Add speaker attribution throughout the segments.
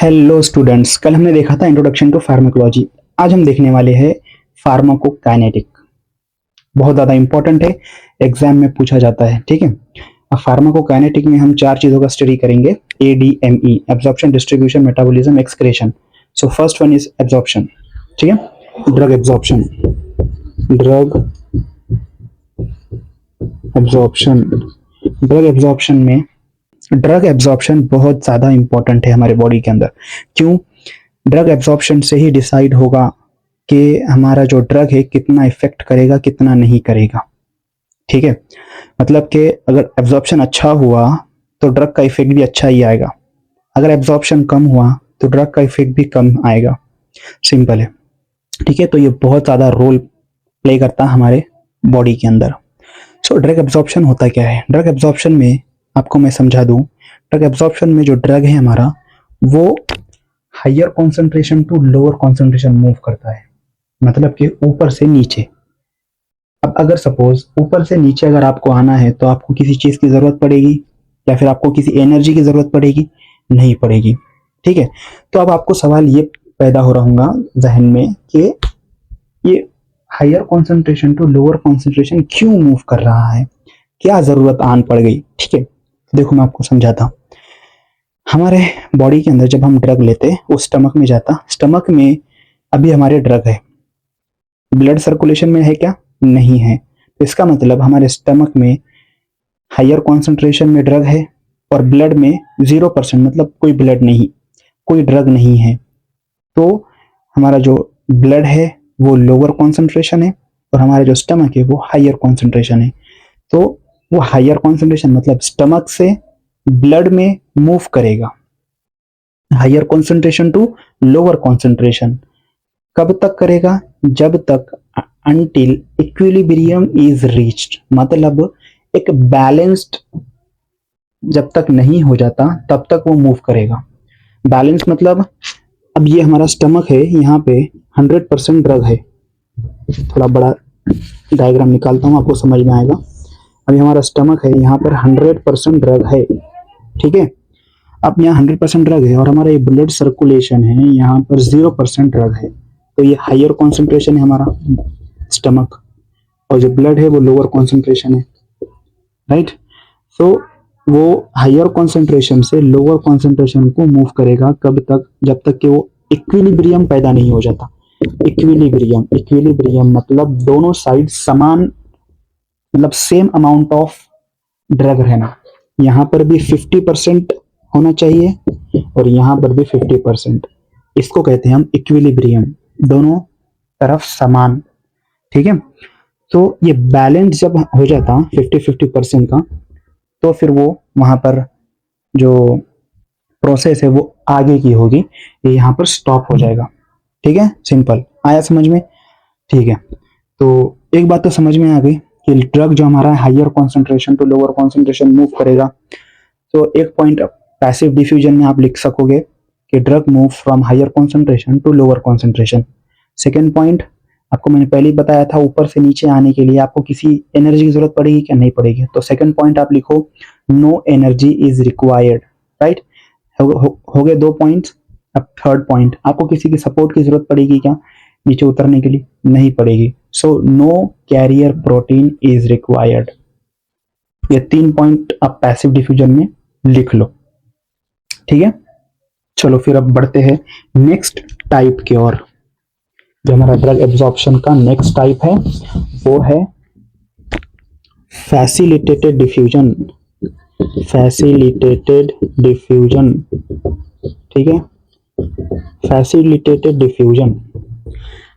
Speaker 1: Hello students, कल हमने देखा था इंट्रोडक्शन टू फार्माकोलॉजी। आज हम देखने वाले हैं फार्माकोकाइनेटिक। बहुत ज़्यादा इंपॉर्टेंट है, एग्जाम में पूछा जाता है। ठीक है, अब फार्माकोकाइनेटिक में हम चार चीज़ों का स्टडी करेंगे। ADME, absorption, distribution, metabolism, excretion. So first one is absorption. ठीक है, drug absorption. Drug absorption drug absorption बहुत ज़्यादा इंपॉर्टेंट है हमारे बॉडी के अंदर। क्यों? ड्रग एब्जॉर्प्शन से ही डिसाइड होगा कि हमारा जो ड्रग है कितना इफेक्ट करेगा, कितना नहीं करेगा। ठीक है, मतलब कि अगर एब्जॉर्प्शन अच्छा हुआ तो ड्रग का इफेक्ट भी अच्छा ही आएगा, अगर एब्जॉर्प्शन कम हुआ तो ड्रग का इफेक्ट भी कम आएगा। सिंपल है। ठीक है, तो ये बहुत ज़्यादा रोल प्ले करता है हमारे बॉडी के अंदर। सो ड्रग एब्जॉर्प्शन होता क्या है? ड्रग एब्जॉर्प्शन में आपको मैं समझा दूं, ड्रग एब्जॉर्प्शन में जो ड्रग है हमारा, वो higher concentration to lower concentration move करता है, मतलब कि ऊपर से नीचे। अब अगर सपोज ऊपर से नीचे अगर आपको आना है तो आपको किसी चीज की जरूरत पड़ेगी या फिर आपको किसी एनर्जी की जरूरत पड़ेगी? नहीं पड़ेगी। ठीक है, तो अब आपको सवाल ये पैदा हो रहा होगा जहन में कि ये higher concentration to lower concentration क्यों मूव कर रहा है, क्या जरूरत आन पड़ गई? ठीक है, देखो मैं आपको समझाता हूं। हमारे बॉडी के अंदर जब हम ड्रग लेते वो स्टमक में जाता, स्टमक में अभी हमारे ड्रग है, ब्लड सर्कुलेशन में है क्या? नहीं है। तो इसका मतलब हमारे स्टमक में हायर कॉन्सेंट्रेशन में ड्रग है और ब्लड में 0%, मतलब कोई ब्लड नहीं, कोई ड्रग नहीं है। तो हमारा जो ब्लड है वो लोअर कॉन्सेंट्रेशन है और हमारा जो स्टमक है वो हायर कॉन्सेंट्रेशन है। तो वो हायर कॉन्सेंट्रेशन मतलब स्टमक से ब्लड में मूव करेगा, higher concentration to lower concentration. कब तक करेगा? जब तक अनटिल इक्विलिब्रियम इज रीच्ड, मतलब एक बैलेंस्ड जब तक नहीं हो जाता तब तक वो मूव करेगा। बैलेंस मतलब अब ये हमारा स्टमक है, यहाँ पे 100% ड्रग है। थोड़ा बड़ा डायग्राम निकालता हूँ, आपको समझ में आएगा। अभी हमारा स्टमक है, यहाँ पर 100% ड्रग है। ठीक है, अब यहाँ 100% ड्रग है और हमारा ये ब्लड सर्कुलेशन है, यहाँ पर 0% ड्रग है। तो ये हायर कॉन्सेंट्रेशन है हमारा स्टमक, और जो ब्लड है वो लोअर कॉन्सेंट्रेशन है। राइट, तो वो हायर कॉन्सेंट्रेशन से लोअर कॉन्सेंट्रेशन को मूव करेगा। कब तक? जब तक कि वो इक्विलिब्रियम पैदा नहीं हो जाता। इक्विलिब्रियम मतलब दोनों साइड समान, मतलब सेम अमाउंट ऑफ ड्रग रहना। यहाँ पर भी 50% होना चाहिए और यहाँ पर भी 50%। इसको कहते हैं हम इक्विलिब्रियम, दोनों तरफ समान। ठीक है, तो ये बैलेंस जब हो जाता 50-50% का, तो फिर वो वहां पर जो प्रोसेस है वो आगे की होगी, ये यहाँ पर स्टॉप हो जाएगा। ठीक है, सिंपल आया समझ में? ठीक है, तो एक बात तो समझ में आ गई कि ड्रग जो हमारा higher concentration to lower concentration move करेगा। तो एक पॉइंट पैसिव डिफ्यूजन में आप लिख सकोगे कि drug move from higher concentration to lower concentration. Second point आपको मैंने पहले ही बताया था, ऊपर से नीचे आने के लिए आपको किसी एनर्जी की जरूरत पड़ेगी क्या? नहीं पड़ेगी। तो सेकेंड पॉइंट आप लिखो no energy is required. Right, हो गए 2 पॉइंट्स। अब थर्ड पॉइंट, आपको किसी की सपोर्ट की जरूरत पड़ेगी क्या नीचे उतरने के लिए? नहीं पड़ेगी। So no carrier protein is required. ये 3 पॉइंट आप पैसिव डिफ्यूजन में लिख लो। ठीक है, चलो फिर अब बढ़ते हैं नेक्स्ट टाइप की ओर। जो हमारा ड्रग एब्जॉर्प्शन का नेक्स्ट टाइप है वो है फैसिलिटेटेड डिफ्यूजन। फैसिलिटेटेड डिफ्यूजन, ठीक है, फैसिलिटेटेड डिफ्यूजन।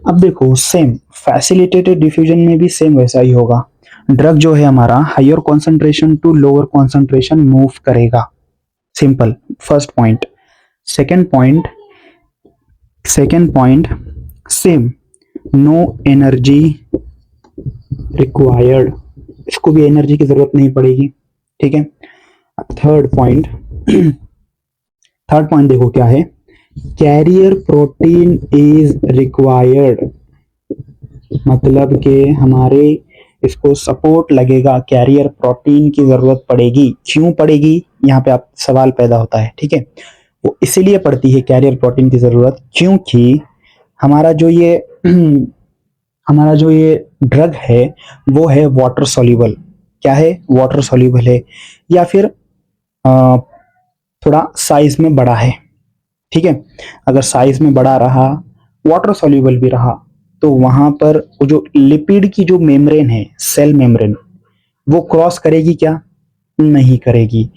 Speaker 1: अब देखो सेम फैसिलिटेटेड डिफ्यूजन में भी सेम वैसा ही होगा। ड्रग जो है हमारा higher concentration to lower concentration move करेगा। Simple, first point. Second point same, no energy required, इसको भी एनर्जी की जरूरत नहीं पड़ेगी। ठीक है, थर्ड पॉइंट देखो क्या है, कैरियर प्रोटीन इज रिक्वायर्ड, मतलब कि हमारे इसको सपोर्ट लगेगा, कैरियर प्रोटीन की जरूरत पड़ेगी। क्यों पड़ेगी? यहाँ पे आप सवाल पैदा होता है। ठीक है, वो इसीलिए पड़ती है कैरियर प्रोटीन की जरूरत, क्योंकि हमारा जो ये हमारा जो ये ड्रग है वो है वाटर सॉल्युबल। क्या है? वाटर सॉल्युबल है, या फिर थोड़ा साइज में बड़ा है। ठीक है, अगर साइज में बड़ा रहा, वाटर सॉल्युबल भी रहा, तो वहां पर वो जो लिपिड की जो मेम्ब्रेन है, सेल मेम्ब्रेन, वो क्रॉस करेगी क्या? नहीं करेगी।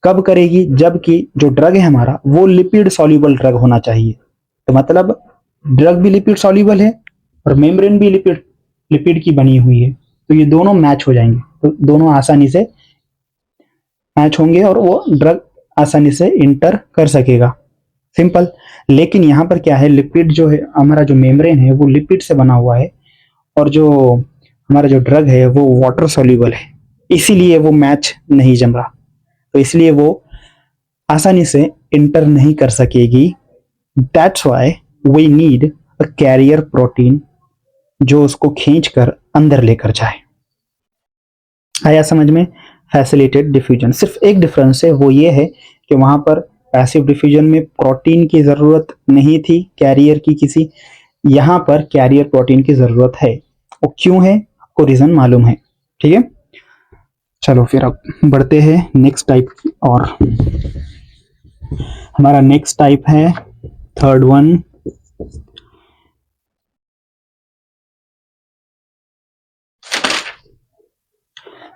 Speaker 1: कब करेगी? जबकि जो ड्रग है हमारा वो लिपिड सॉल्युबल ड्रग होना चाहिए। तो मतलब ड्रग भी लिपिड सॉल्युबल है और मेम्ब्रेन भी लिपिड लिपिड की बनी हुई है, तो ये दोनों मैच हो जाएंगे, तो दोनों आसानी से मैच होंगे और वो ड्रग आसानी से इंटर कर सकेगा। सिंपल। लेकिन यहाँ पर क्या है, लिपिड जो है हमारा, जो मेम्ब्रेन है वो लिपिड से बना हुआ है, और जो हमारा जो ड्रग है वो वाटर सॉल्युबल है, इसीलिए वो मैच नहीं जम रहा, तो इसलिए वो आसानी से इंटर नहीं कर सकेगी। That's why we need a carrier protein जो उसको खींच कर अंदर लेकर जाए। आया समझ में? फैसिलिटेड डिफ्यूजन, सिर्फ एक डिफरेंस है, वो ये है कि वहां पर पैसिव डिफ्यूजन में प्रोटीन की जरूरत नहीं थी कैरियर की किसी, यहां पर कैरियर प्रोटीन की जरूरत है। वो क्यों है? आपको रीजन मालूम है। ठीक है, चलो फिर अब बढ़ते हैं नेक्स्ट टाइप की और। हमारा नेक्स्ट टाइप है थर्ड वन,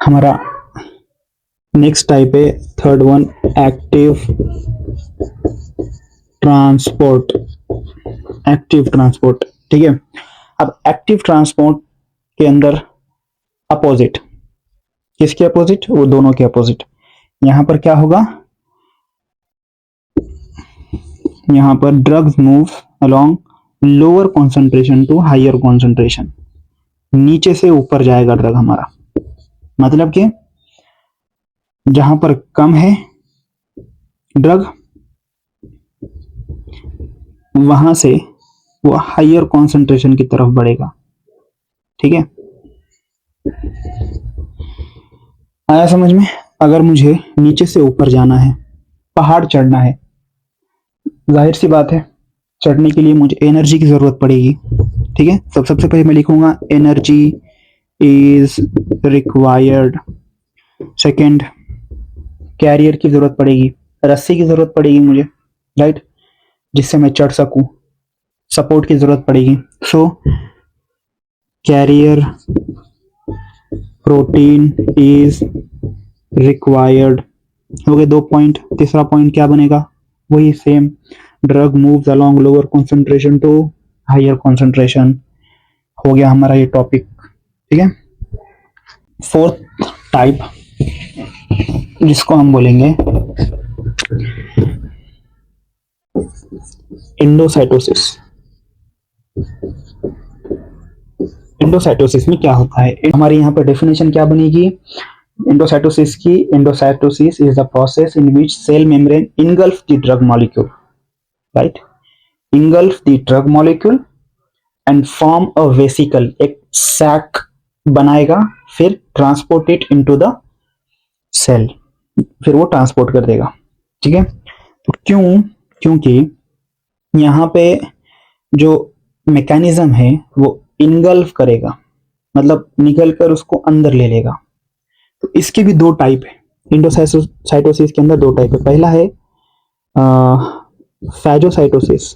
Speaker 1: हमारा नेक्स्ट टाइप है third one, active transport. Active transport, ठीक है। अब एक्टिव ट्रांसपोर्ट के अंदर अपोजिट, किसके अपोजिट? वो दोनों के अपोजिट। यहां पर क्या होगा? यहां पर drugs move along lower concentration to higher concentration, नीचे से ऊपर जाएगा ड्रग हमारा। मतलब कि जहां पर कम है ड्रग, वहां से वो हायर कॉन्सेंट्रेशन की तरफ बढ़ेगा। ठीक है, आया समझ में? अगर मुझे नीचे से ऊपर जाना है, पहाड़ चढ़ना है, जाहिर सी बात है चढ़ने के लिए मुझे एनर्जी की जरूरत पड़ेगी। ठीक है, सबसे पहले मैं लिखूंगा energy is required. Second, carrier की जरूरत पड़ेगी, रस्सी की जरूरत पड़ेगी मुझे, राइट, जिससे मैं चढ़ सकूं। सपोर्ट की जरूरत पड़ेगी। So carrier protein is required हो गए 2 पॉइंट। तीसरा पॉइंट क्या बनेगा? वही same, drug moves along lower concentration to higher concentration. हो गया हमारा ये टॉपिक। ठीक है, फोर्थ टाइप जिसको हम बोलेंगे एंडोसाइटोसिस। एंडोसाइटोसिस में क्या होता है? हमारे यहाँ पर डेफिनेशन क्या बनेगी एंडोसाइटोसिस की? Endocytosis is the process in which cell membrane engulf the drug molecule, right, engulf the drug molecule and form a vesicle, एक सैक बनाएगा, फिर transport it into the cell, फिर वो ट्रांसपोर्ट कर देगा। ठीक है, तो क्योंकि यहाँ पे जो मैकेनिज्म है वो इनगल्फ करेगा, मतलब निकल कर उसको अंदर ले लेगा। तो इसके भी 2 टाइप है। इंडोसाइटोसिस के अंदर 2 टाइप है। पहला है फैगोसाइटोसिस,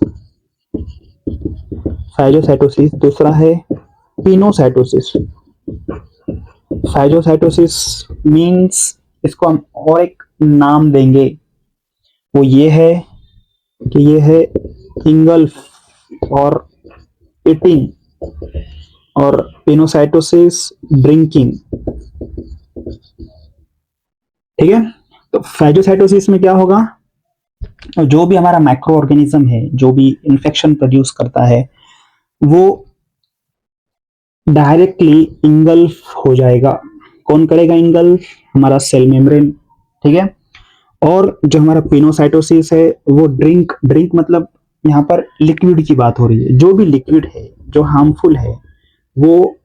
Speaker 1: फैगोसाइटोसिस। दूसरा है पिनोसाइटोसिस। फैगोसाइटोसिस मींस, इसको हम और एक नाम देंगे, वो ये है कि ये है इंगल्फ और ईटिंग, और पिनोसाइटोसिस ड्रिंकिंग। ठीक है, तो फैगोसाइटोसिस में क्या होगा? जो भी हमारा माइक्रो ऑर्गेनिज्म है, जो भी इंफेक्शन प्रोड्यूस करता है, वो डायरेक्टली इंगल्फ हो जाएगा। कौन करेगा इंगल्फ? हमारा सेल मेम्ब्रेन। ठीक है, और जो हमारा पिनोसाइटोसिस है वो ड्रिंक मतलब यहाँ पर लिक्विड की बात हो रही है। जो भी लिक्विड है जो हार्मफुल है वो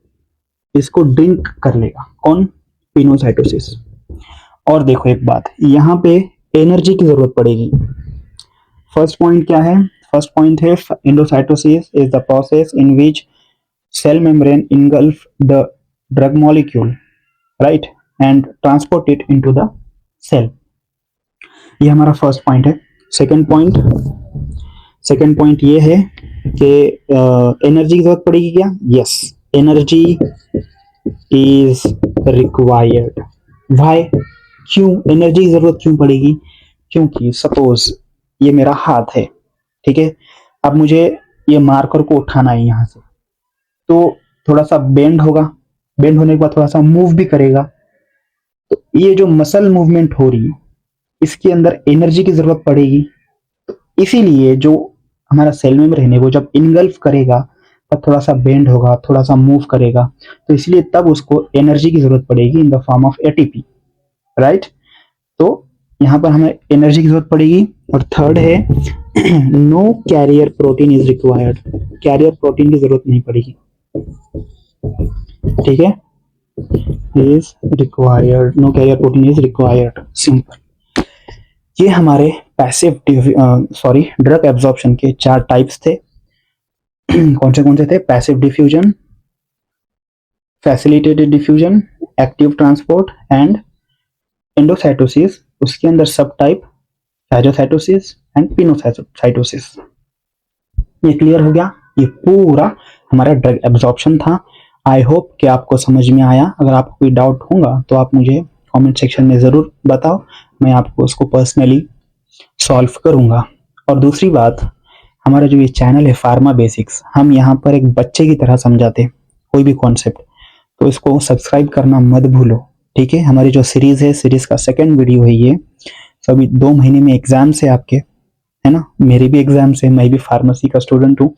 Speaker 1: इसको ड्रिंक कर लेगा। कौन? पिनोसाइटोसिस। और देखो एक बात, यहाँ पे एनर्जी की जरूरत पड़ेगी। फर्स्ट पॉइंट क्या है? फर्स्ट पॉइंट है endocytosis is the process in which cell membrane engulf the drug molecule, right, and transport it into the cell. ये हमारा फर्स्ट पॉइंट है. सेकंड पॉइंट ये है कि एनर्जी की जरूरत पड़ेगी क्या? Yes, energy is required. Why? क्यों एनर्जी की जरूरत क्यों पड़ेगी? क्योंकि सपोज ये मेरा हाथ है, ठीक है, अब मुझे ये मार्कर को उठाना है यहां से, तो थोड़ा सा बेंड होगा, बेंड होने के बाद थोड़ा सा मूव भी करेगा. तो ये जो मसल मूवमेंट हो रही है इसके अंदर एनर्जी की जरूरत पड़ेगी. तो इसीलिए जो हमारा सेल मेम्ब्रेन है वो जब इनगल्फ करेगा तब थोड़ा सा बेंड होगा, थोड़ा सा मूव करेगा, तो इसलिए तब उसको एनर्जी की जरूरत पड़ेगी in the form of ATP, right. तो यहाँ पर हमें एनर्जी की जरूरत पड़ेगी. और थर्ड है no carrier protein is required. Carrier protein की जरूरत नहीं पड़ेगी, ठीक है. Is required, no carrier protein is required, simple. ये हमारे पैसिव ड्रग एब्जॉर्प्शन के 4 टाइप्स थे. कौन से थे? Passive diffusion, facilitated diffusion, active transport and endocytosis. उसके अंदर सब टाइप फेगोसाइटोसिस एंड पिनोसाइटोसिस. ये क्लियर हो गया? ये पूरा हमारा ड्रग एब्जॉर्प्शन था. आई होप कि आपको समझ में आया. अगर आपको कोई डाउट होगा तो आप मुझे कमेंट सेक्शन में ज़रूर बताओ, मैं आपको उसको पर्सनली सॉल्व करूंगा. और दूसरी बात, हमारा जो ये चैनल है फार्मा बेसिक्स, हम यहाँ पर एक बच्चे की तरह समझाते कोई भी कॉन्सेप्ट, तो इसको सब्सक्राइब करना मत भूलो, ठीक है. हमारी जो सीरीज़ है, सीरीज़ का सेकेंड वीडियो है ये. तो अभी 2 महीने में एग्जाम्स है आपके, है ना, मेरे भी एग्जाम्स है, मैं भी फार्मेसी का स्टूडेंट हूँ.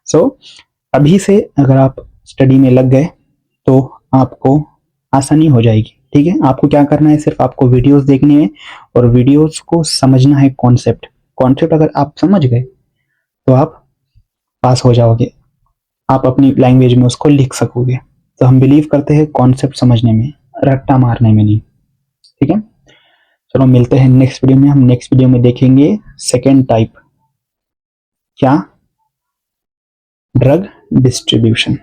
Speaker 1: सो अभी से अगर आप स्टडी में लग गए तो आपको आसानी हो जाएगी, ठीक है. आपको क्या करना है? सिर्फ आपको वीडियोस देखने हैं और वीडियोस को समझना है. कॉन्सेप्ट अगर आप समझ गए तो आप पास हो जाओगे, आप अपनी लैंग्वेज में उसको लिख सकोगे. तो हम बिलीव करते हैं कॉन्सेप्ट समझने में, रट्टा मारने में नहीं, ठीक है. चलो मिलते हैं नेक्स्ट वीडियो में. हम नेक्स्ट वीडियो में देखेंगे सेकेंड टाइप, क्या? Drug distribution.